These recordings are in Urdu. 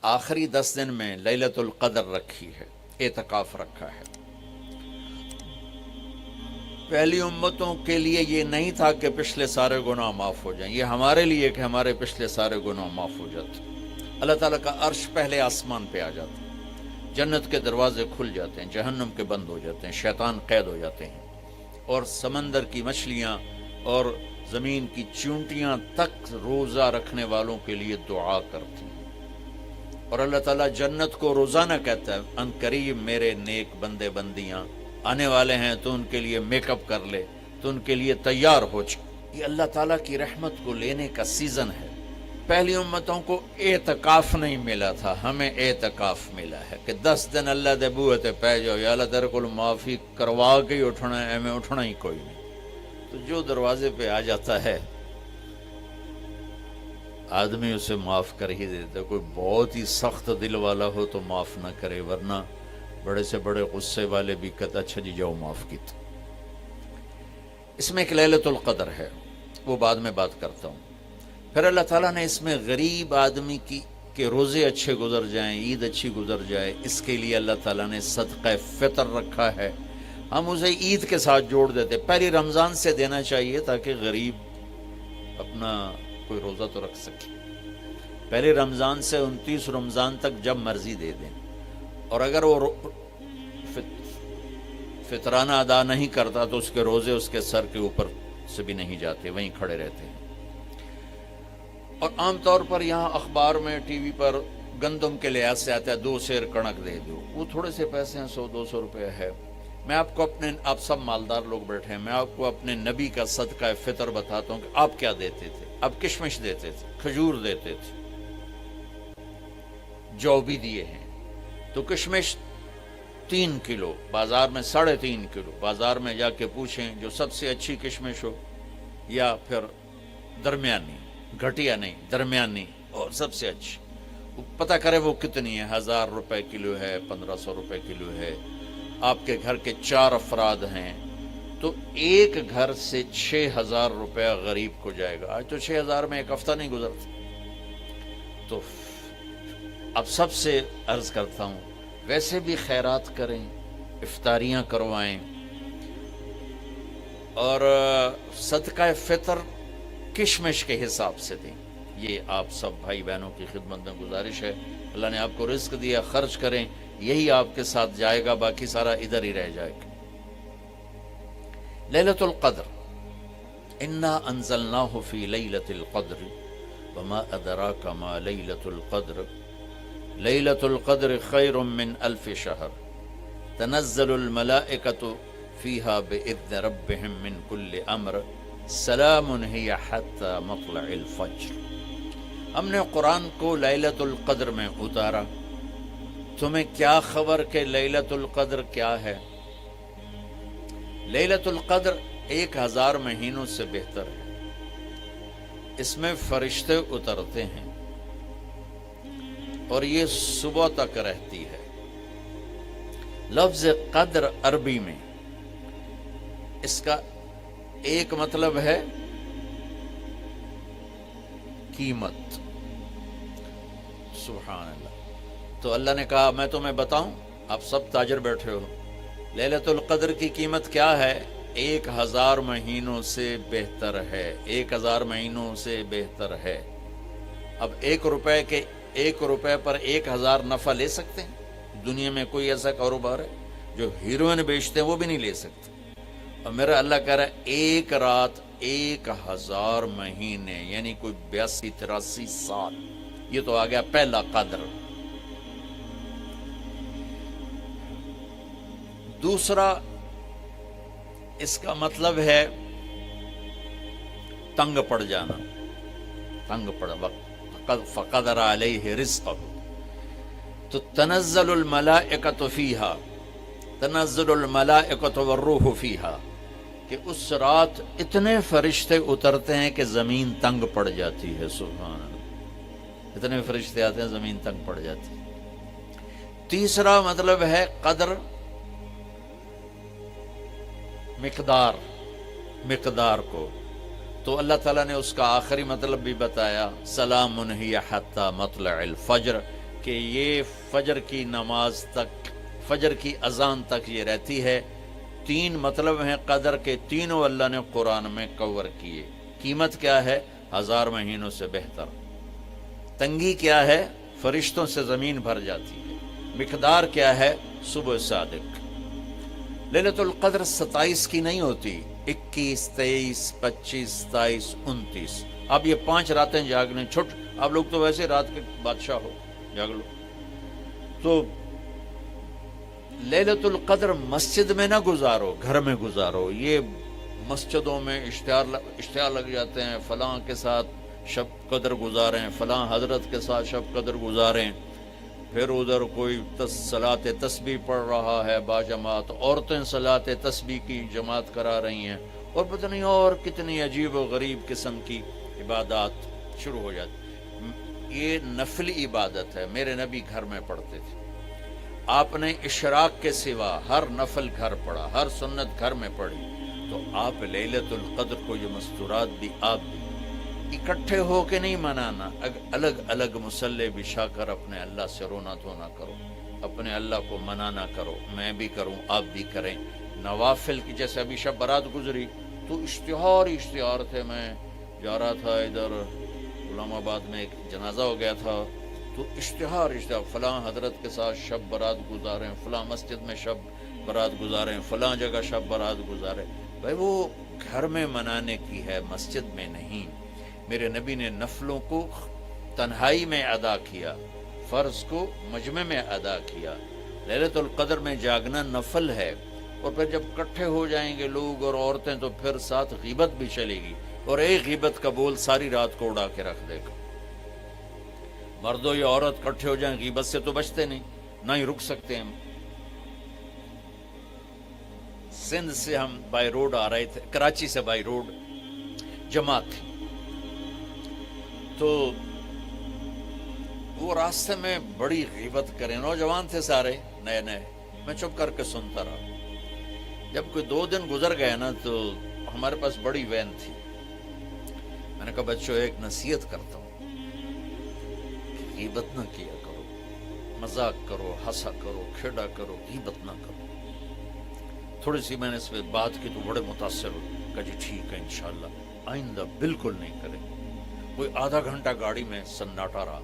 آخری 10 دن میں لیلۃ القدر رکھی ہے، اعتکاف رکھا ہے۔ پہلی امتوں کے لیے یہ نہیں تھا کہ پچھلے سارے گناہ معاف ہو جائیں، یہ ہمارے لیے کہ ہمارے پچھلے سارے گناہ معاف ہو جاتے۔ اللہ تعالیٰ کا عرش پہلے آسمان پہ آ جاتا ہے، جنت کے دروازے کھل جاتے ہیں، جہنم کے بند ہو جاتے ہیں، شیطان قید ہو جاتے ہیں، اور سمندر کی مچھلیاں اور زمین کی چونٹیاں تک روزہ رکھنے والوں کے لیے دعا کرتی ہیں، اور اللہ تعالیٰ جنت کو روزانہ کہتا ہے ان قریب میرے نیک بندے بندیاں آنے والے ہیں، تو ان کے لیے میک اپ کر لے، تو ان کے لیے تیار ہو جائے۔ یہ اللہ تعالیٰ کی رحمت کو لینے کا سیزن ہے۔ پہلی امتوں کو اعتکاف نہیں ملا تھا، ہمیں اعتکاف ملا ہے کہ 10 دن اللہ دے بوئے تے پہ جاؤ، یا اللہ تیرے کو معافی کروا کے ہی اٹھنا ہے، ہمیں اٹھنا ہی کوئی نہیں۔ تو جو دروازے پہ آ جاتا ہے آدمی اسے معاف کر ہی دیتا ہے۔ کوئی بہت ہی سخت دل والا ہو تو معاف نہ کرے، ورنہ بڑے سے بڑے غصے والے بھی کہتا اچھا جی جاؤ معاف کیتا۔ اس میں ایک لیلۃ القدر ہے، وہ بعد میں بات کرتا ہوں۔ پھر اللہ تعالیٰ نے اس میں غریب آدمی کی کہ روزے اچھے گزر جائیں، عید اچھی گزر جائے، اس کے لیے اللہ تعالیٰ نے صدقہ فطر رکھا ہے۔ ہم اسے عید کے ساتھ جوڑ دیتے، پہلی رمضان سے دینا چاہیے تاکہ غریب اپنا کوئی روزہ تو رکھ سکے۔ پہلی رمضان سے 29 رمضان تک جب مرضی دے دیں، اور اگر وہ فطرانہ ادا نہیں کرتا تو اس کے روزے اس کے سر کے اوپر سے بھی نہیں جاتے، وہیں کھڑے رہتے ہیں۔ اور عام طور پر یہاں اخبار میں ٹی وی پر گندم کے لحاظ سے آتا ہے 2 سیر کنک دے دو، وہ تھوڑے سے پیسے ہیں، 100-200 روپے ہے۔ میں آپ کو آپ سب مالدار لوگ بیٹھے ہیں، میں آپ کو اپنے نبی کا صدقہ فطر بتاتا ہوں کہ آپ کیا دیتے تھے۔ آپ کشمش دیتے تھے، کھجور دیتے تھے، جو بھی دیے ہیں۔ تو کشمش 3 کلو، بازار میں 3.5 کلو، بازار میں جا کے پوچھیں جو سب سے اچھی کشمش ہو، یا پھر درمیانی، گھٹیا نہیں درمیانی اور سب سے اچھی، پتہ کرے وہ کتنی ہے، 1000 روپے کلو ہے، 1500 روپے کلو ہے۔ آپ کے گھر کے 4 افراد ہیں تو ایک گھر سے 6000 روپیہ غریب کو جائے گا۔ آج تو 6000 میں ایک ہفتہ نہیں گزرتا۔ تو اب سب سے عرض کرتا ہوں ویسے بھی خیرات کریں، افطاریاں کروائیں، اور صدقہ فطر کشمش کے حساب سے دیں۔ یہ آپ سب بھائی بہنوں کی خدمت میں گزارش ہے۔ اللہ نے آپ کو رزق دیا، خرچ کریں، یہی آپ کے ساتھ جائے گا، باقی سارا ادھر ہی رہ جائے گا۔ لیلۃ القدر، انا انزلناہ فی لیلۃ القدر وما ادراک ما لیلۃ القدر لیلۃ القدر خیر من 1000 شہر تنزل الملائکۃ فیہا باذن ربہم من کل امر سلام ہی حتی مطلع الفجر۔ ہم نے قرآن کو لیلۃ القدر میں اتارا، تمہیں کیا خبر کہ لیلۃ القدر کیا ہے؟ لیلۃ القدر 1000 مہینوں سے بہتر ہے۔ اس میں فرشتے اترتے ہیں اور یہ صبح تک رہتی ہے۔ لفظ قدر عربی میں اس کا ایک مطلب ہے قیمت۔ سبحان اللہ۔ تو اللہ نے کہا میں تمہیں بتاؤں، آپ سب تاجر بیٹھے ہو، لیلۃ القدر کی قیمت کیا ہے؟ 1000 مہینوں سے بہتر ہے، 1000 مہینوں سے بہتر ہے۔ اب 1 روپے پر 1000 نفع لے سکتے ہیں؟ دنیا میں کوئی ایسا کاروبار ہے؟ جو ہیروئن بیچتے ہیں وہ بھی نہیں لے سکتے۔ اور میرا اللہ کہہ رہا ہے 1 رات 1000 مہینے، یعنی کوئی 82-83 سال۔ یہ تو آ گیا پہلا قدر۔ دوسرا اس کا مطلب ہے تنگ پڑ جانا، تنگ پڑ وقت فقدر علیہ رزقہ۔ تو تنزل الملائکۃ فیہا، تنزل الملائکۃ والروح فیہا، کہ اس رات اتنے فرشتے اترتے ہیں کہ زمین تنگ پڑ جاتی ہے۔ سبحان اللہ، اتنے فرشتے آتے ہیں زمین تنگ پڑ جاتی ہے۔ تیسرا مطلب ہے قدر، مقدار کو، تو اللہ تعالیٰ نے اس کا آخری مطلب بھی بتایا، سلام ہی حتی مطلع الفجر، کہ یہ فجر کی نماز تک، فجر کی اذان تک یہ رہتی ہے۔ 3 مطلب ہیں قدر کے، تینوں اللہ نے قرآن میں کور کیے۔ قیمت کیا ہے؟ 1000 مہینوں سے بہتر۔ تنگی کیا ہے؟ فرشتوں سے زمین بھر جاتی ہے۔ مقدار کیا ہے؟ صبح صادق۔ لیلۃ القدر 27 کی نہیں ہوتی، 21، 23، 25، 27، 29۔ اب یہ 5 راتیں جاگنے چھٹ، آپ لوگ تو ویسے رات کے بادشاہ ہو، جاگ لو۔ تو لیلۃ القدر مسجد میں نہ گزارو، گھر میں گزارو۔ یہ مسجدوں میں اشتہار لگ جاتے ہیں، فلاں کے ساتھ شب قدر گزاریں، فلاں حضرت کے ساتھ شب قدر گزاریں، پھر ادھر کوئی صلاۃ تسبیح پڑھ رہا ہے باجماعت، عورتیں صلاۃ تسبیح کی جماعت کرا رہی ہیں، اور پتہ نہیں اور کتنی عجیب و غریب قسم کی عبادات شروع ہو جاتی۔ یہ نفلی عبادت ہے، میرے نبی گھر میں پڑھتے تھے۔ آپ نے اشراق کے سوا ہر نفل گھر پڑھا، ہر سنت گھر میں پڑھی، تو آپ لیلۃ القدر کو یہ مستورات بھی آپ بھی اکٹھے ہو کے نہیں منانا، الگ الگ مصلی بچھا کر اپنے اللہ سے رونا دھونا کرو، اپنے اللہ کو منانا کرو، میں بھی کروں آپ بھی کریں۔ نوافل کی جیسے ابھی شب برات گزری تو اشتہار تھے، میں جا رہا تھا ادھر غلام آباد میں ایک جنازہ ہو گیا تھا، تو اشتہار فلاں حضرت کے ساتھ شب برات گزاریں، فلاں مسجد میں شب برات گزاریں، فلاں جگہ شب برات گزاریں۔ بھائی وہ گھر میں منانے کی ہے، مسجد میں نہیں۔ میرے نبی نے نفلوں کو تنہائی میں ادا کیا، فرض کو مجمع میں ادا کیا۔ لیلۃ القدر میں جاگنا نفل ہے، اور پھر جب کٹھے ہو جائیں گے لوگ اور عورتیں تو پھر ساتھ غیبت بھی چلے گی، اور ایک غیبت کا بول ساری رات کو اڑا کے رکھ دے گا۔ مردوں یا عورت کٹھے ہو جائیں، غیبت سے تو بچتے نہیں، نہ ہی رک سکتے ہیں۔ سندھ سے ہم بائی روڈ آ رہے تھے، کراچی سے بائی روڈ جماعت تھی، تو وہ راستے میں بڑی غیبت کریں، نوجوان تھے سارے نئے نئے، میں چپ کر کے سنتا رہا۔ جب کوئی 2 دن گزر گئے نا تو ہمارے پاس بڑی وین تھی، میں نے کہا بچوں ایک نصیحت کرتا ہوں، غیبت نہ کیا کرو، مذاق کرو، ہنسا کرو، کھیڑا کرو، غیبت نہ کرو۔ تھوڑی سی میں نے اس پہ بات کی تو بڑے متاثر ہوئے، کہا جی ٹھیک ہے انشاءاللہ آئندہ بالکل نہیں کریں۔ کوئی آدھا گھنٹہ گاڑی میں سناٹا رہا،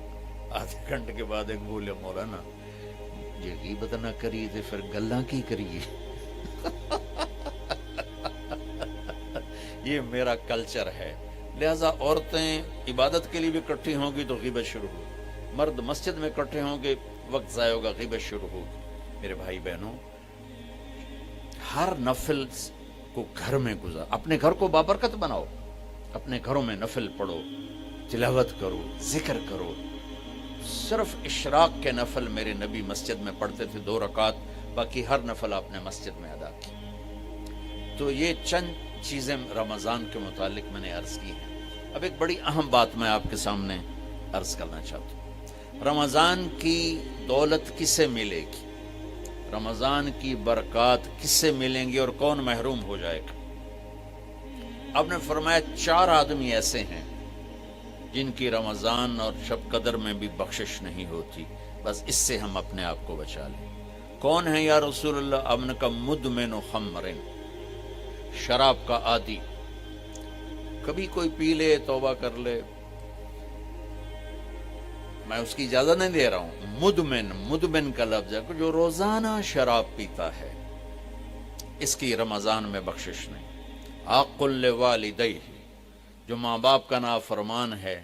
آدھے گھنٹے کے بعد ایک بولے مولانا یہ غیبت نہ کری تو پھر گلاں کی کریے۔ یہ میرا کلچر ہے، لہذا عورتیں عبادت کے لیے بھی اکٹھی ہوں گی تو غیبت شروع ہوگی، مرد مسجد میں اکٹھے ہوں گے وقت ضائع ہوگا، غیبت شروع ہوگی۔ میرے بھائی بہنوں، ہر نفل کو گھر میں گزار، اپنے گھر کو بابرکت بناؤ، اپنے گھروں میں نفل پڑھو، تلاوت کرو، ذکر کرو۔ صرف اشراق کے نفل میرے نبی مسجد میں پڑھتے تھے 2 رکعت، باقی ہر نفل آپ نے مسجد میں ادا کی۔ تو یہ چند چیزیں رمضان کے متعلق میں نے عرض کی ہیں۔ اب ایک بڑی اہم بات میں آپ کے سامنے عرض کرنا چاہتا ہوں، رمضان کی دولت کسے ملے گی، رمضان کی برکات کس سے ملیں گی، اور کون محروم ہو جائے گا؟ آپ نے فرمایا 4 آدمی ایسے ہیں جن کی رمضان اور شب قدر میں بھی بخشش نہیں ہوتی، بس اس سے ہم اپنے آپ کو بچا لیں۔ کون ہے یا رسول اللہ؟ آپ نے کہا مدمن خمر، شراب کا عادی، کبھی کوئی پی لے توبہ کر لے، میں اس کی اجازت نہیں دے رہا ہوں، مدمن کا لفظ ہے کہ جو روزانہ شراب پیتا ہے، اس کی رمضان میں بخشش نہیں۔ عاق لوالدیہ، جو ماں باپ کا نافرمان ہے،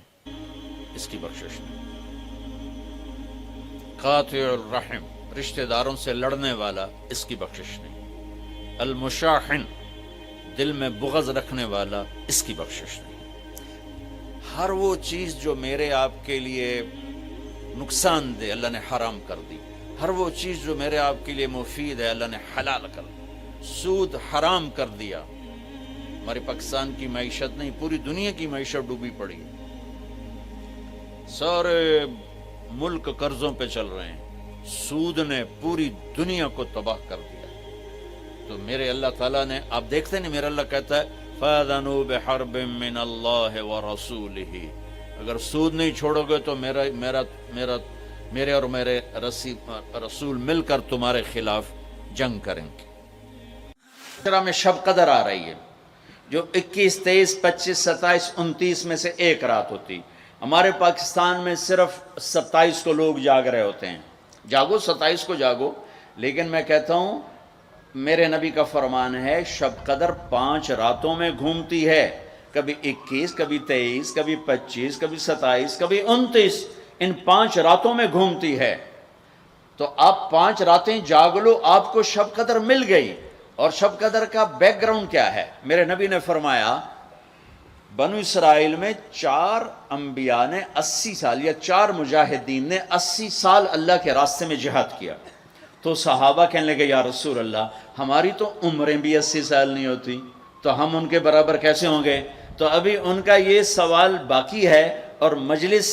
اس کی بخشش نہیں۔ قاطع الرحم، رشتہ داروں سے لڑنے والا، اس کی بخشش نہیں۔ المشاحن، دل میں بغض رکھنے والا، اس کی بخشش نہیں۔ ہر وہ چیز جو میرے آپ کے لیے نقصان دے اللہ نے حرام کر دی، ہر وہ چیز جو میرے آپ کے لیے مفید ہے اللہ نے حلال کر دی۔ سود حرام کر دیا۔ ہماری پاکستان کی معیشت نہیں، پوری دنیا کی معیشت ڈوبی پڑی ہے، سارے ملک قرضوں پہ چل رہے ہیں، سود نے پوری دنیا کو تباہ کر دیا۔ تو میرے اللہ تعالیٰ نے، آپ دیکھتے نہیں، میرا اللہ کہتا ہے فَأَذَنُوا بِحَرْبٍ مِّنَ اللَّهِ وَرَسُولِهِ، اگر سود نہیں چھوڑو گے تو میرے اور میرے رسول مل کر تمہارے خلاف جنگ کریں گے۔ میں شب قدر آ رہی ہے جو 21، 23، 25، 27، 29 میں سے ایک رات ہوتی۔ ہمارے پاکستان میں صرف 27 کو لوگ جاگ رہے ہوتے ہیں۔ جاگو 27 کو جاگو، لیکن میں کہتا ہوں میرے نبی کا فرمان ہے شب قدر 5 راتوں میں گھومتی ہے، کبھی 21، کبھی 23، کبھی 25، کبھی 27، کبھی 29، ان 5 راتوں میں گھومتی ہے۔ تو آپ 5 راتیں جاگ لو، آپ کو شب قدر مل گئی۔ اور شب قدر کا بیک گراؤنڈ کیا ہے؟ میرے نبی نے فرمایا بنو اسرائیل میں 4 انبیاء نے 80 سال، یا 4 مجاہدین نے 80 سال اللہ کے راستے میں جہاد کیا۔ تو صحابہ کہنے لگے یا رسول اللہ ہماری تو عمریں بھی 80 سال نہیں ہوتی، تو ہم ان کے برابر کیسے ہوں گے؟ تو ابھی ان کا یہ سوال باقی ہے اور مجلس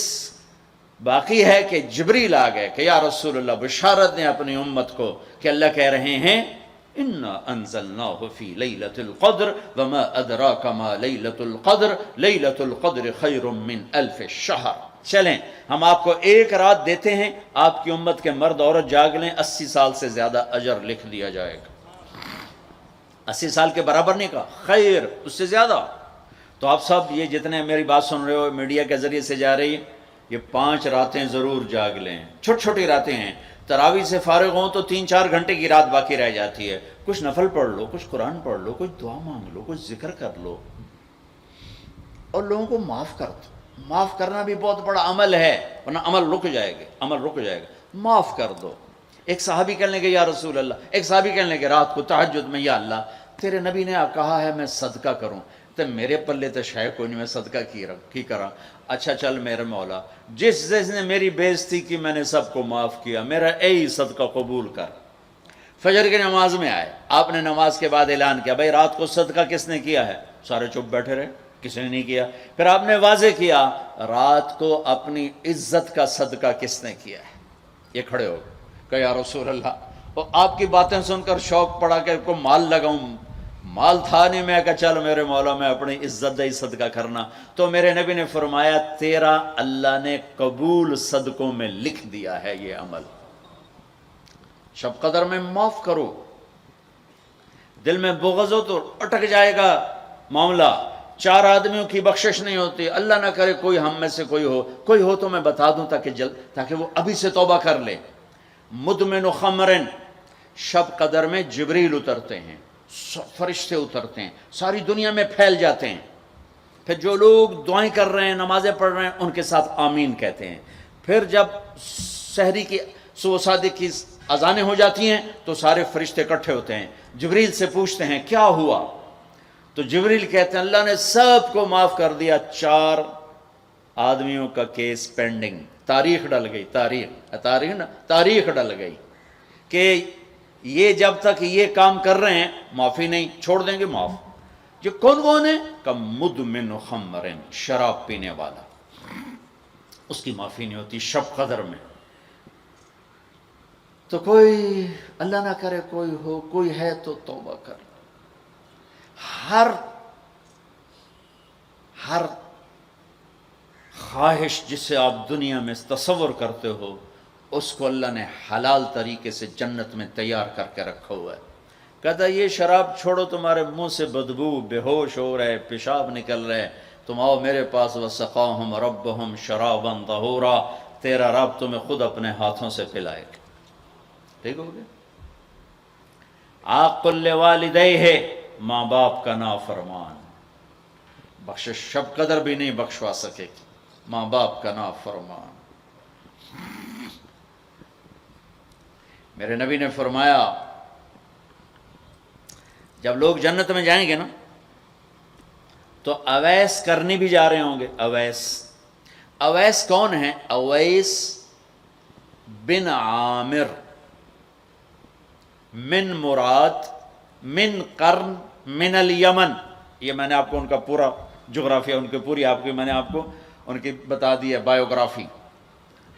باقی ہے کہ جبریل آ گئے کہ یا رسول اللہ بشارت دیں اپنی امت کو کہ اللہ کہہ رہے ہیں اِنَّا أَنزَلْنَاهُ فِي لَيْلَةِ الْقَدْرِ وَمَا أَدْرَاكَ مَا لَيْلَةُ الْقَدْرِ لَيْلَةُ الْقَدْرِ خَيْرٌ مِّنْ أَلْفِ الشَّهْرِ۔ چلیں ہم آپ کو ایک رات دیتے ہیں، آپ کی امت کے مرد عورت جاگ لیں، 80 سال سے زیادہ اجر لکھ دیا جائے گا۔ 80 سال کے برابر نہیں کہا، خیر اس سے زیادہ۔ تو آپ سب یہ جتنے میری بات سن رہے ہو میڈیا کے ذریعے سے جا رہی، یہ 5 راتیں ضرور جاگ لیں۔ چھوٹی چھوٹی راتیں ہیں، تراویح سے فارغ ہوں تو 3-4 گھنٹے کی رات باقی رہ جاتی ہے، کچھ نفل پڑھ لو، کچھ قرآن پڑھ لو، کچھ دعا مانگ لو، کچھ ذکر کر لو، اور لوگوں کو معاف کر دو۔ معاف کرنا بھی بہت بڑا عمل ہے، ورنہ عمل رک جائے گا۔ معاف کر دو۔ ایک صحابی کہنے لگے یا رسول اللہ، ایک صحابی کہنے لگے رات کو تہجد میں یا اللہ تیرے نبی نے کہا ہے میں صدقہ کروں، تو میرے پلے تو شاید کوئی نہیں، میں صدقہ کی کرا۔ اچھا چل میرے مولا، جس نے میری بے عزتی کی میں نے سب کو معاف کیا، میرا اے صدقہ قبول کر۔ فجر کی نماز میں آئے، آپ نے نماز کے بعد اعلان کیا بھائی رات کو صدقہ کس نے کیا ہے؟ سارے چپ بیٹھے رہے، کسی نے نہیں کیا۔ پھر آپ نے واضح کیا رات کو اپنی عزت کا صدقہ کس نے کیا ہے؟ یہ کھڑے ہو کہ یا رسول اللہ، اور آپ کی باتیں سن کر شوق پڑا کہ کو مال لگاؤں، مال تھا نہیں، میں کہا چل میرے مولا میں اپنی عزت دہی صدقہ کرنا۔ تو میرے نبی نے فرمایا تیرا اللہ نے قبول صدقوں میں لکھ دیا ہے یہ عمل۔ شب قدر میں معاف کرو۔ دل میں بغض ہو تو اٹک جائے گا معاملہ۔ 4 آدمیوں کی بخشش نہیں ہوتی، اللہ نہ کرے کوئی ہم میں سے کوئی ہو تو میں بتا دوں تاکہ وہ ابھی سے توبہ کر لے۔ مدمن خمرن، شب قدر میں جبریل اترتے ہیں، فرشتے اترتے ہیں، ساری دنیا میں پھیل جاتے ہیں۔ پھر جو لوگ دعائیں کر رہے ہیں، نمازیں پڑھ رہے ہیں، ان کے ساتھ آمین کہتے ہیں۔ پھر جب سحری کی صبح صادق کی اذانیں ہو جاتی ہیں تو سارے فرشتے اکٹھے ہوتے ہیں، جبریل سے پوچھتے ہیں کیا ہوا؟ تو جبریل کہتے ہیں اللہ نے سب کو معاف کر دیا، 4 آدمیوں کا کیس پینڈنگ۔ تاریخ ڈل گئی، تاریخ ڈل گئی کہ یہ جب تک یہ کام کر رہے ہیں معافی نہیں، چھوڑ دیں گے معاف۔ جو کون ہے؟ کہ مدمن خمرن، شراب پینے والا، اس کی معافی نہیں ہوتی شب قدر میں۔ تو کوئی اللہ نہ کرے کوئی ہے تو توبہ کر۔ ہر خواہش جسے آپ دنیا میں تصور کرتے ہو اس کو اللہ نے حلال طریقے سے جنت میں تیار کر کے رکھا ہوا ہے۔ کہتا یہ شراب چھوڑو، تمہارے منہ سے بدبو، بے ہوش ہو رہے، پیشاب نکل رہے، تم آؤ میرے پاس، وسقاہم ربہم شرابا طہورا، تیرا رب تمہیں خود اپنے ہاتھوں سے پلائے گا۔ ٹھیک ہو گیا؟ عاق لوالدیہ، ماں باپ کا نافرمان، بخشش شب قدر بھی نہیں بخشوا سکے گی، ماں باپ کا نافرمان۔ میرے نبی نے فرمایا جب لوگ جنت میں جائیں گے نا تو اویس کرنی بھی جا رہے ہوں گے۔ اویس کون ہیں؟ اویس بن عامر من مراد من قرن من الیمن۔ یہ میں نے آپ کو ان کا پورا جغرافیہ، ان کی پوری آپ کی میں نے آپ کو ان کی بتا دی ہے بایوگرافی۔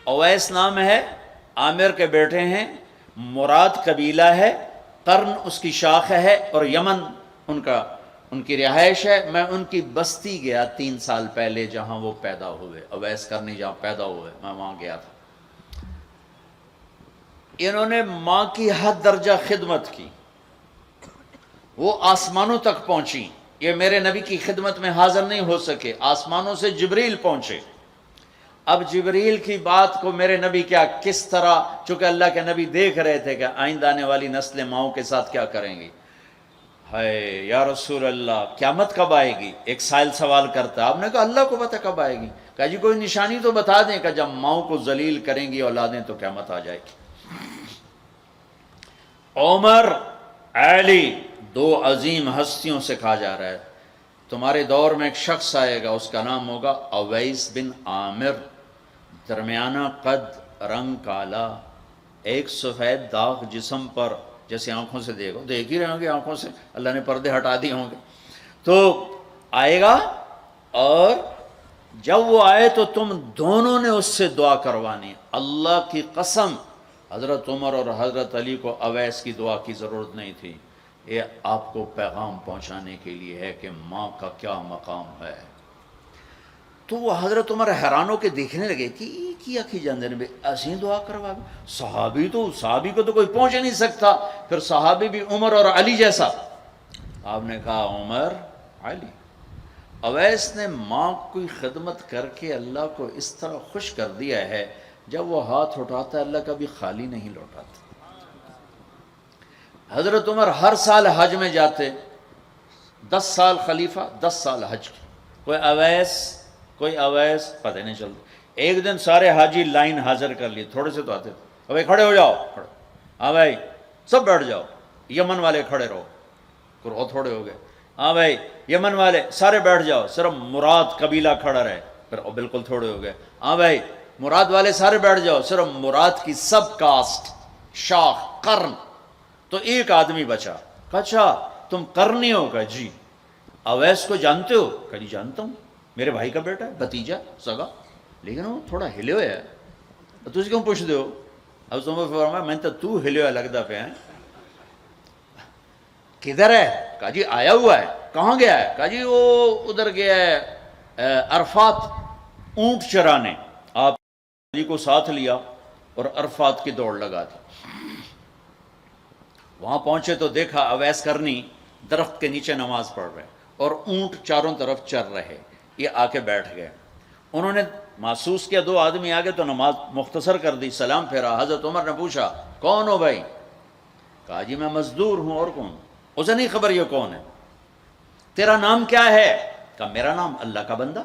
اویس نام ہے، عامر کے بیٹے ہیں، مراد قبیلہ ہے، قرن اس کی شاخ ہے، اور یمن ان کی رہائش ہے۔ میں ان کی بستی گیا 3 سال پہلے جہاں وہ پیدا ہوئے، اویس کرنی جہاں پیدا ہوئے، میں وہاں گیا تھا۔ انہوں نے ماں کی حد درجہ خدمت کی، وہ آسمانوں تک پہنچی، یہ میرے نبی کی خدمت میں حاضر نہیں ہو سکے، آسمانوں سے جبریل پہنچے۔ اب جبریل کی بات کو میرے نبی کیا کس طرح، چونکہ اللہ کے نبی دیکھ رہے تھے کہ آئندہ آنے والی نسلیں ماؤں کے ساتھ کیا کریں گی۔ ہے یا رسول اللہ قیامت کب آئے گی؟ ایک سائل سوال کرتا ہے، آپ نے کہا اللہ کو پتہ کب آئے گی؟ کہا جی کوئی نشانی تو بتا دیں کہ جب ماؤں کو ذلیل کریں گی اولادیں تو قیامت آ جائے گی۔ عمر، علی، دو عظیم ہستیوں سے کہا جا رہا ہے تمہارے دور میں ایک شخص آئے گا، اس کا نام ہوگا اویس بن عامر، درمیانہ قد، رنگ کالا، ایک سفید داغ جسم پر، جیسے آنکھوں سے دیکھو، دیکھ ہی رہے ہوں گے آنکھوں سے، اللہ نے پردے ہٹا دیے ہوں گے، تو آئے گا، اور جب وہ آئے تو تم دونوں نے اس سے دعا کروانی۔ اللہ کی قسم حضرت عمر اور حضرت علی کو اویس کی دعا کی ضرورت نہیں تھی، یہ آپ کو پیغام پہنچانے کے لیے ہے کہ ماں کا کیا مقام ہے۔ تو وہ حضرت عمر حیران ہو کے دیکھنے لگے کہ یہ کیا کی جاندے نے ایسی دعا کروا، صحابی کو تو کوئی پہنچ نہیں سکتا، پھر صحابی بھی عمر اور علی جیسا۔ آپ نے کہا عمر، علی۔ اویس نے ماں کی خدمت کر کے اللہ کو اس طرح خوش کر دیا ہے، جب وہ ہاتھ اٹھاتا ہے اللہ کبھی خالی نہیں لوٹاتا۔ حضرت عمر ہر سال حج میں جاتے، 10 سال خلیفہ، 10 سال حج کی، کوئی اویس پتہ نہیں چلتا۔ ایک دن سارے حاجی لائن حاضر کر لی، تھوڑے سے تو آتے تھے، بھائی کھڑے ہو جاؤ، ہاں بھائی سب بیٹھ جاؤ، یمن والے کھڑے رہو، اور تھوڑے ہو گئے، ہاں بھائی یمن والے سارے بیٹھ جاؤ، صرف مراد قبیلہ کھڑا رہے، پھر بالکل تھوڑے ہو گئے، ہاں بھائی مراد والے سارے بیٹھ جاؤ، صرف مراد کی سب کاسٹ، شاخ، قرن، تو ایک آدمی بچا۔ اچھا تم قرنی ہو؟ کہا جی۔ اویس کو جانتے ہو؟ کہا جی جانتا ہوں، میرے بھائی کا بیٹا ہے، بھتیجا سگا، لیکن وہ تھوڑا ہلے ہوئے ہے، تجھے کیوں پوچھ دے ہو؟ اب تم فرمایا میں تو ہلے ہوئے لگتا پہ ہیں۔ کدھر ہے؟ کہا جی آیا ہوا ہے۔ کہاں گیا ہے؟ کہا جی وہ ادھر گیا ہے عرفات اونٹ چرانے۔ آپ جی کو ساتھ لیا اور عرفات کی دوڑ لگا دی۔ وہاں پہنچے تو دیکھا اویس کرنی درخت کے نیچے نماز پڑھ رہے اور اونٹ چاروں طرف چر رہے، یہ آ کے بیٹھ گئے۔ انہوں نے محسوس کیا 2 آدمی آ گئے تو نماز مختصر کر دی، سلام پھیرا۔ حضرت عمر نے پوچھا کون ہو بھائی؟ کہا جی میں مزدور ہوں، اور کون؟ اسے نہیں خبر یہ کون ہے۔ تیرا نام کیا ہے؟ کہا میرا نام اللہ کا بندہ۔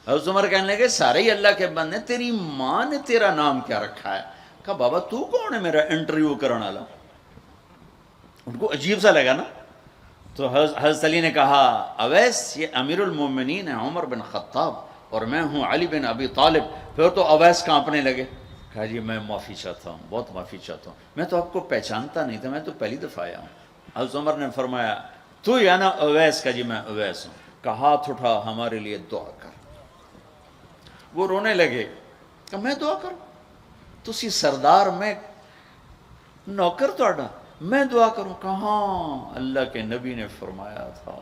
حضرت عمر کہنے لگے سارے ہی اللہ کے بندے، تیری ماں نے تیرا نام کیا رکھا ہے؟ کہا بابا تو کون ہے میرا انٹرویو کرنے والا؟ ان کو عجیب سا لگا نا۔ تو حضرت علی نے کہا اویس یہ امیر المومنین ہے عمر بن خطاب، اور میں ہوں علی بن ابی طالب۔ پھر تو اویس کانپنے لگے۔ کہا جی میں معافی چاہتا ہوں، بہت معافی چاہتا ہوں، میں تو آپ کو پہچانتا نہیں تھا، میں تو پہلی دفعہ آیا ہوں۔ حضرت عمر نے فرمایا تو یا نا اویس؟ کا جی میں اویس ہوں۔ کہا ہاتھ اٹھا ہمارے لیے دعا کر۔ وہ رونے لگے کہ میں دعا کروں؟ تسی سردار، میں نوکر توڑا، میں دعا کروں؟ کہاں، اللہ کے نبی نے فرمایا تھا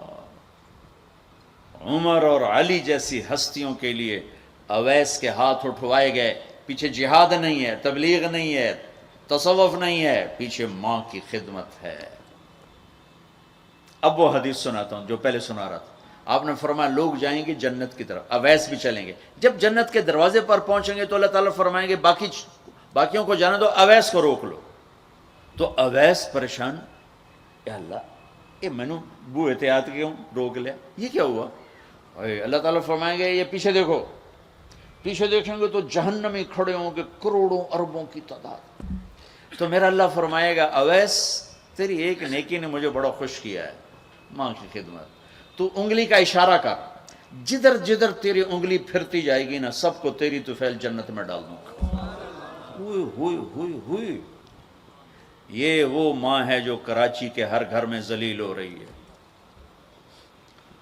عمر اور علی جیسی ہستیوں کے لیے اویس کے ہاتھ اٹھوائے گئے۔ پیچھے جہاد نہیں ہے، تبلیغ نہیں ہے، تصوف نہیں ہے، پیچھے ماں کی خدمت ہے۔ اب وہ حدیث سناتا ہوں جو پہلے سنا رہا تھا۔ آپ نے فرمایا لوگ جائیں گے جنت کی طرف، اویس بھی چلیں گے۔ جب جنت کے دروازے پر پہنچیں گے تو اللہ تعالیٰ فرمائیں گے باقیوں کو جانے دو، اویس کو روک لو۔ تو اویس پریشان، اے اللہ یہ میں نے بو احتیاط کیوں روک لیا، یہ کیا ہوا؟ اللہ تعالیٰ فرمائیں گے یہ پیچھے دیکھو، پیچھے دیکھیں گے تو جہنمی کھڑے ہوں گے کروڑوں اربوں کی تعداد۔ تو میرا اللہ فرمائے گا اویس تیری ایک نیکی نے مجھے بڑا خوش کیا ہے، ماں کی خدمت۔ تو انگلی کا اشارہ کر، جدھر جدھر تیری انگلی پھرتی جائے گی نا سب کو تیری طفیل جنت میں ڈال دوں گا۔ ہوئی ہوئی ہوئی ہوئی، یہ وہ ماں ہے جو کراچی کے ہر گھر میں ذلیل ہو رہی ہے،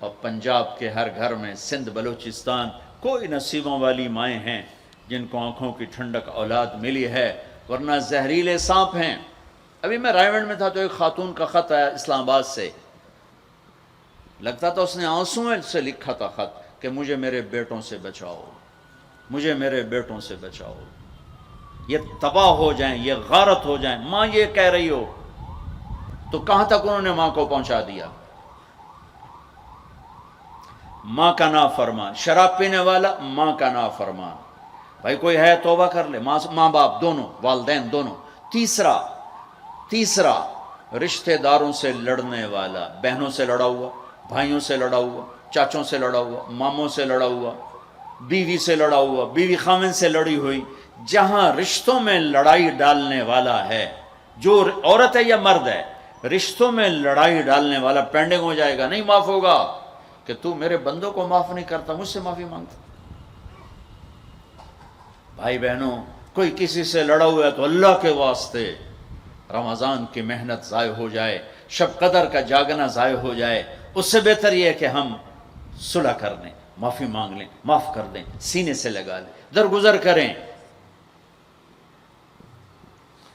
اور پنجاب کے ہر گھر میں، سندھ بلوچستان، کوئی نصیبوں والی مائیں ہیں جن کو آنکھوں کی ٹھنڈک اولاد ملی ہے، ورنہ زہریلے سانپ ہیں۔ ابھی میں رائے گنج میں تھا تو ایک خاتون کا خط آیا اسلام آباد سے، لگتا تھا اس نے آنسوؤں سے لکھا تھا خط کہ مجھے میرے بیٹوں سے بچاؤ، مجھے میرے بیٹوں سے بچاؤ۔ یہ تباہ ہو جائیں، یہ غارت ہو جائیں، ماں یہ کہہ رہی ہو، تو کہاں تک انہوں نے ماں کو پہنچا دیا؟ ماں کا نافرمان، شراب پینے والا ماں کا نافرمان. بھائی کوئی ہے توبہ کر لے، ماں باپ دونوں، والدین دونوں. تیسرا رشتہ داروں سے لڑنے والا، بہنوں سے لڑا ہوا، بھائیوں سے لڑا ہوا، چاچوں سے لڑا ہوا، ماموں سے لڑا ہوا، بیوی سے لڑا ہوا، بیوی خامن سے لڑی ہوئی. جہاں رشتوں میں لڑائی ڈالنے والا ہے، جو عورت ہے یا مرد ہے، رشتوں میں لڑائی ڈالنے والا پینڈنگ ہو جائے گا، نہیں معاف ہوگا. کہ تو میرے بندوں کو معاف نہیں کرتا، مجھ سے معافی مانگتا. بھائی بہنوں، کوئی کسی سے لڑا ہوا ہے تو اللہ کے واسطے رمضان کی محنت ضائع ہو جائے، شب قدر کا جاگنا ضائع ہو جائے، اس سے بہتر یہ ہے کہ ہم صلح کر لیں، معافی مانگ لیں، معاف کر دیں، سینے سے لگا لیں، درگزر کریں.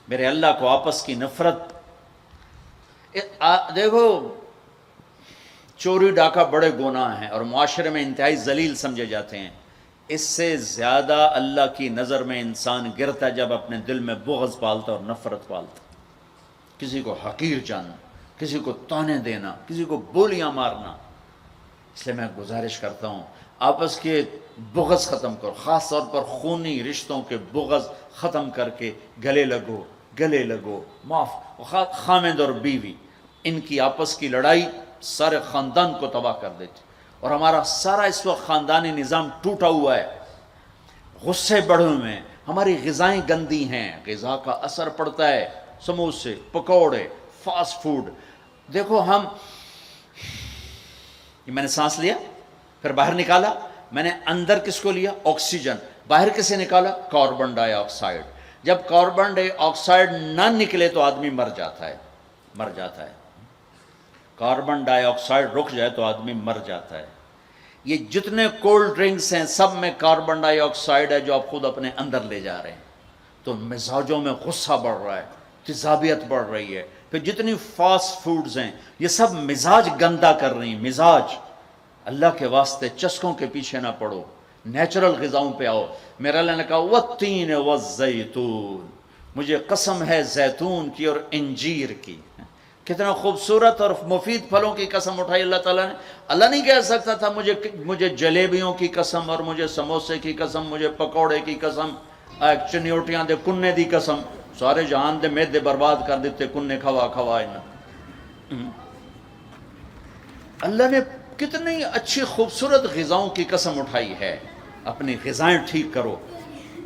میرے اللہ کو آپس کی نفرت، دیکھو چوری ڈاکہ بڑے گناہ ہیں اور معاشرے میں انتہائی ذلیل سمجھے جاتے ہیں. اس سے زیادہ اللہ کی نظر میں انسان گرتا ہے جب اپنے دل میں بغض پالتا اور نفرت پالتا. کسی کو حقیر جاننا، کسی کو تانے دینا، کسی کو بولیاں مارنا. اس لیے میں گزارش کرتا ہوں آپس کے بغض ختم کرو، خاص طور پر خونی رشتوں کے بغض ختم کر کے گلے لگو، معاف. خامند اور بیوی، ان کی آپس کی لڑائی سارے خاندان کو تباہ کر دیتی، اور ہمارا سارا اس وقت خاندانی نظام ٹوٹا ہوا ہے، غصے بڑھے ہوئے ہیں، ہماری غذائیں گندی ہیں، غذا کا اثر پڑتا ہے، سموسے، پکوڑے، فاسٹ فوڈ. دیکھو میں نے سانس لیا، پھر باہر نکالا، میں نے اندر کس کو لیا؟ آکسیجن. باہر کسے نکالا؟ کاربن ڈائی آکسائڈ. جب کاربن ڈائی آکسائڈ نہ نکلے تو آدمی مر جاتا ہے. کاربن ڈائی آکسائڈ رک جائے تو آدمی مر جاتا ہے. یہ جتنے کولڈ ڈرنکس ہیں سب میں کاربن ڈائی آکسائڈ ہے جو آپ خود اپنے اندر لے جا رہے ہیں. تو مزاجوں میں غصہ بڑھ رہا ہے، تیزابیت بڑھ رہی ہے. پھر جتنی فاسٹ فوڈز ہیں یہ سب مزاج گندا کر رہی ہیں. مزاج، اللہ کے واسطے چسکوں کے پیچھے نہ پڑو، نیچرل غذاؤں پہ آؤ. میرا اللہ نے کہا والتین والزیتون، مجھے قسم ہے زیتون کی اور انجیر کی. کتنا خوبصورت اور مفید پھلوں کی قسم اٹھائی اللہ تعالیٰ نے. اللہ نہیں کہہ سکتا تھا مجھے جلیبیوں کی قسم اور مجھے سموسے کی قسم، مجھے پکوڑے کی قسم، چنیوٹیاں دے کنے دی قسم. سارے جہان دے میدے برباد کر دیتے کنے کھوا. اللہ نے کتنی اچھی خوبصورت غذاؤں کی قسم اٹھائی ہے. اپنی غذائیں ٹھیک کرو،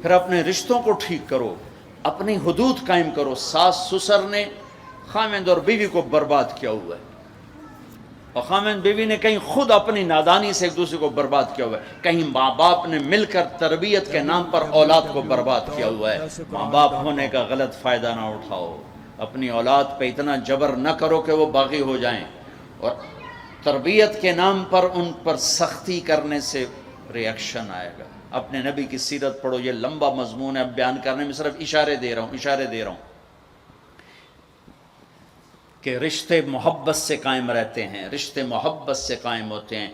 پھر اپنے رشتوں کو ٹھیک کرو، اپنی حدود قائم کرو. ساس سسر نے خامند اور بیوی کو برباد کیا ہوا ہے، اور خامند بیوی نے کہیں خود اپنی نادانی سے ایک دوسرے کو برباد کیا ہوا ہے، کہیں ماں باپ نے مل کر تربیت کے نام پر اولاد کو برباد کیا ہوا ہے. ماں باپ ہونے کا غلط فائدہ نہ اٹھاؤ، اپنی اولاد پہ اتنا جبر نہ کرو کہ وہ باغی ہو جائیں، اور تربیت کے نام پر ان پر سختی کرنے سے ریاکشن آئے گا. اپنے نبی کی سیرت پڑھو، یہ لمبا مضمون ہے، اب بیان کرنے میں صرف اشارے دے رہا ہوں کہ رشتے محبت سے قائم رہتے ہیں، رشتے محبت سے قائم ہوتے ہیں.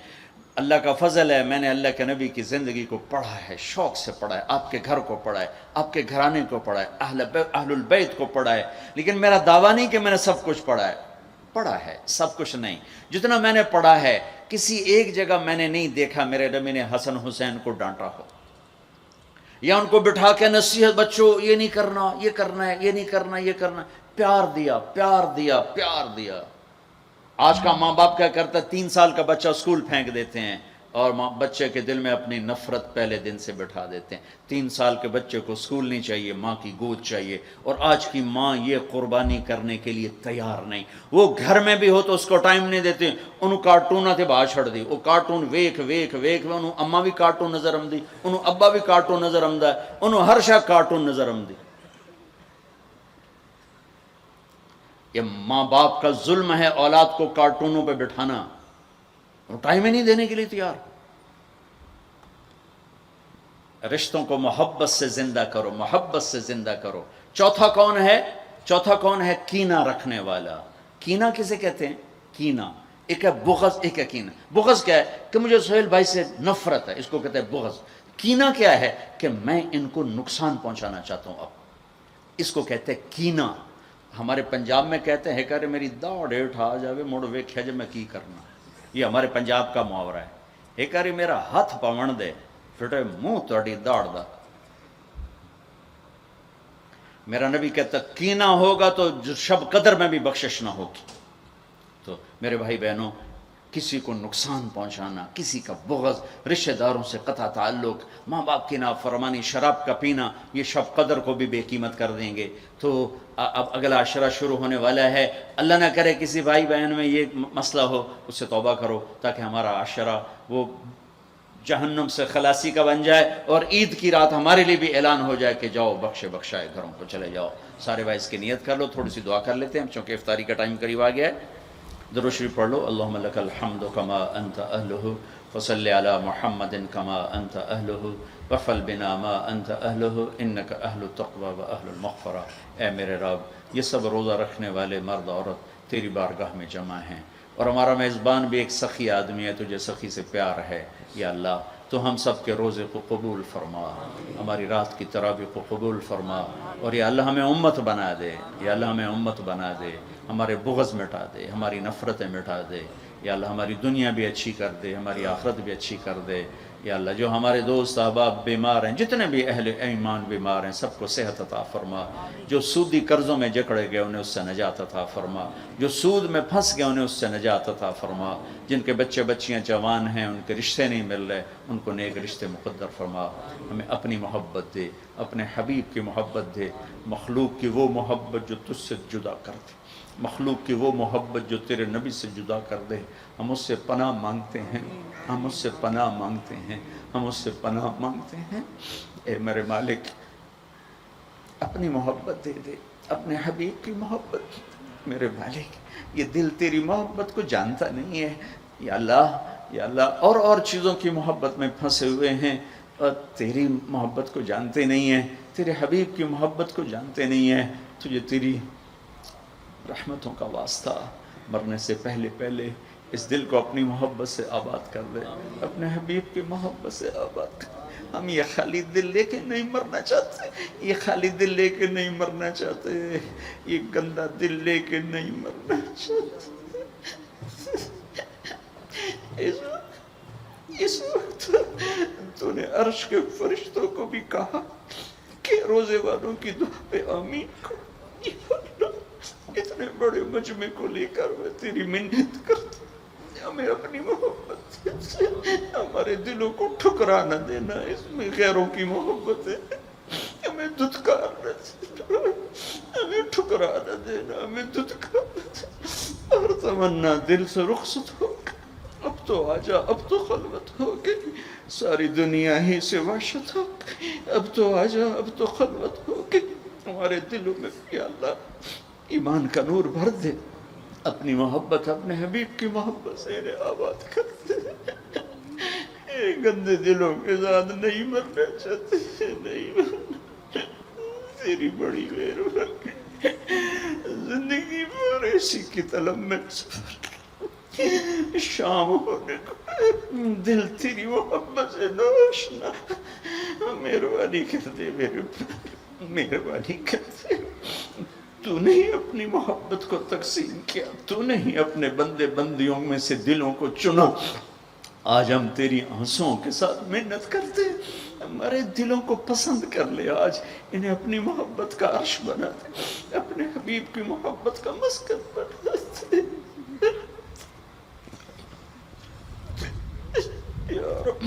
اللہ کا فضل ہے، میں نے اللہ کے نبی کی زندگی کو پڑھا ہے، شوق سے پڑھا ہے، آپ کے گھر کو پڑھا ہے، آپ کے گھرانے کو پڑھا ہے، اہل البیت کو پڑھا ہے. لیکن میرا دعویٰ نہیں کہ میں نے سب کچھ پڑھا ہے، سب کچھ نہیں. جتنا میں نے پڑھا ہے کسی ایک جگہ میں نے نہیں دیکھا میرے نبی نے حسن حسین کو ڈانٹا ہو، یا ان کو بٹھا کے نصیحت، بچوں یہ نہیں کرنا، یہ کرنا ہے، یہ نہیں کرنا، یہ کرنا. پیار دیا. آج کا ماں باپ کیا کرتا ہے، 3 سال کا بچہ اسکول پھینک دیتے ہیں اور بچے کے دل میں اپنی نفرت پہلے دن سے بٹھا دیتے ہیں. 3 سال کے بچے کو اسکول نہیں چاہیے، ماں کی گود چاہیے. اور آج کی ماں یہ قربانی کرنے کے لیے تیار نہیں. وہ گھر میں بھی ہو تو اس کو ٹائم نہیں دیتے. انہوں کارٹون تے باہر چھڑ دی، وہ کارٹون ویکھ انہوں اماں بھی کارٹون نظر آمدی، انہوں ابا بھی کارٹون نظر آمدا، انہوں ہر شے کارٹون نظر آمدی. یہ ماں باپ کا ظلم ہے اولاد کو کارٹونوں پہ بٹھانا، وہ ٹائم ہی نہیں دینے کے لیے تیار. رشتوں کو محبت سے زندہ کرو. چوتھا کون ہے؟ کینہ رکھنے والا. کینہ کسے کہتے ہیں؟ کینہ ایک ہے بغض، ایک ہے کینہ. بغض کیا ہے؟ کہ مجھے سہیل بھائی سے نفرت ہے، اس کو کہتے ہیں بغض. کینہ کیا ہے؟ کہ میں ان کو نقصان پہنچانا چاہتا ہوں. اب اس کو کہتے ہیں کینہ. ہمارے پنجاب میں کہتے ہیں کہ میری داڑ اٹھا جاوے مڑ ویکھیا جے میں کی کرنا. یہ ہمارے پنجاب کا محاورہ ہے. ایک باری میرا ہاتھ پاون دے پھٹے منہ تہاڈی داڑ دا. میرا نبی کہتا کینہ ہوگا تو شب قدر میں بھی بخشش نہ ہوگی. تو میرے بھائی بہنوں، کسی کو نقصان پہنچانا، کسی کا بغض، رشتہ داروں سے قطع تعلق، ماں باپ کی نافرمانی، شراب کا پینا، یہ شب قدر کو بھی بے قیمت کر دیں گے. تو اب اگلا عشرہ شروع ہونے والا ہے. اللہ نہ کرے کسی بھائی بہن میں یہ مسئلہ ہو، اس سے توبہ کرو تاکہ ہمارا عشرہ وہ جہنم سے خلاصی کا بن جائے، اور عید کی رات ہمارے لیے بھی اعلان ہو جائے کہ جاؤ بخشے بخشائے گھروں کو چلے جاؤ. سارے بھائی اس کی نیت کر لو. تھوڑی سی دعا کر لیتے ہیں چونکہ افطاری کا ٹائم قریب آ گیا ہے. درود شریف پڑھ لو. اللہم لک الحمد کما انت اہلہ وصلی علی محمد کما انت اہلہ وفعل بنا ما انت اہلہ انک اہل التقوی و اہل المغفرہ. اے میرے رب، یہ سب روزہ رکھنے والے مرد عورت تیری بارگاہ میں جمع ہیں، اور ہمارا میزبان بھی ایک سخی آدمی ہے، تجھے سخی سے پیار ہے. یا اللہ تو ہم سب کے روزے کو قبول فرما، ہماری رات کی تراویح کو قبول فرما، اور یا اللہ ہمیں امت بنا دے. یا اللہ ہمیں امت بنا دے، ہمارے بغض مٹا دے، ہماری نفرتیں مٹا دے. یا اللہ ہماری دنیا بھی اچھی کر دے، ہماری آخرت بھی اچھی کر دے. یا اللہ جو ہمارے دوست احباب بیمار ہیں، جتنے بھی اہل ایمان بیمار ہیں، سب کو صحت عطا فرما. جو سودی قرضوں میں جکڑے گئے انہیں اس سے نجات عطا فرما. جو سود میں پھنس گئے انہیں اس سے نجات عطا فرما. جن کے بچے بچیاں جوان ہیں، ان کے رشتے نہیں مل رہے، ان کو نیک رشتے مقدر فرما. ہمیں اپنی محبت دے، اپنے حبیب کی محبت دے، مخلوق کی وہ محبت جو تجھ سے جدا کر دے، مخلوق کی وہ محبت جو تیرے نبی سے جدا کر دے. ہم اس سے پناہ مانگتے ہیں، ہم اس سے پناہ مانگتے ہیں، ہم اس سے پناہ مانگتے ہیں. اے میرے مالک، اپنی محبت دے دے، اپنے حبیب کی محبت. میرے مالک، یہ دل تیری محبت کو جانتا نہیں ہے. یا اللہ اور چیزوں کی محبت میں پھنسے ہوئے ہیں، اور تیری محبت کو جانتے نہیں ہیں، تیرے حبیب کی محبت کو جانتے نہیں ہیں. تجھے تیری رحمتوں کا واسطہ، مرنے سے پہلے اس دل کو اپنی محبت سے آباد کر دے، اپنے حبیب کی محبت سے آباد کر دے. ہم یہ خالی دل لے کے نہیں مرنا چاہتے، یہ خالی دل لے کے نہیں مرنا چاہتے، یہ گندا دل لے کے نہیں مرنا چاہتے. اس وقت تو نے عرش کے فرشتوں کو بھی کہا کہ روزے والوں کی دعا پہ آمین کرو. اتنے بڑے مجمع کو لے کر میں تیری منت کرتا ہوں، ہمیں اپنی محبت سے ہمارے دلوں کو ٹھکرا نہ دینا. اس میں غیروں کی محبت ہے، ہمیں دھتکار نہ دینا، ہمیں ٹھکرا نہ دینا، ہمیں دھتکار نہ دینا. اور تمنا دل سے رخصت ہو گئی. اب تو آجا، اب تو خلوت ہو گئی، ساری دنیا ہی سے وحشت ہو گئی. اب تو آجا، اب تو خلوت ہو گئی. ہمارے دلوں میں یا اللہ ایمان کا نور بھر دے، اپنی محبت اپنے حبیب کی محبت سے انہیں آباد کر دے. اے گندے دلوں کے ساتھ نہیں مرنا چاہتے، نہیں مرنا. تیری بڑی مہربانی، زندگی بھر اسی کی طلب میں سفر. شام ہونے کو دل تیری محبت سے نوشنا. مہربانی کر دے، مہربانی کر دے. تو نہیں اپنی محبت کو تقسیم کیا، تو نہیں اپنے بندے بندیوں میں سے دلوں کو چنا. آج ہم تیری آنسوؤں کے ساتھ محنت کرتے، ہمارے دلوں کو پسند کر لے. آج انہیں اپنی محبت کا عرش بنا دے، اپنے حبیب کی محبت کا مسکن بنا دے. یا رب،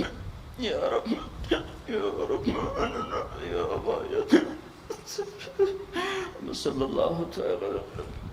یا رب، یا رب، یا غایت صلی اللہ تعالی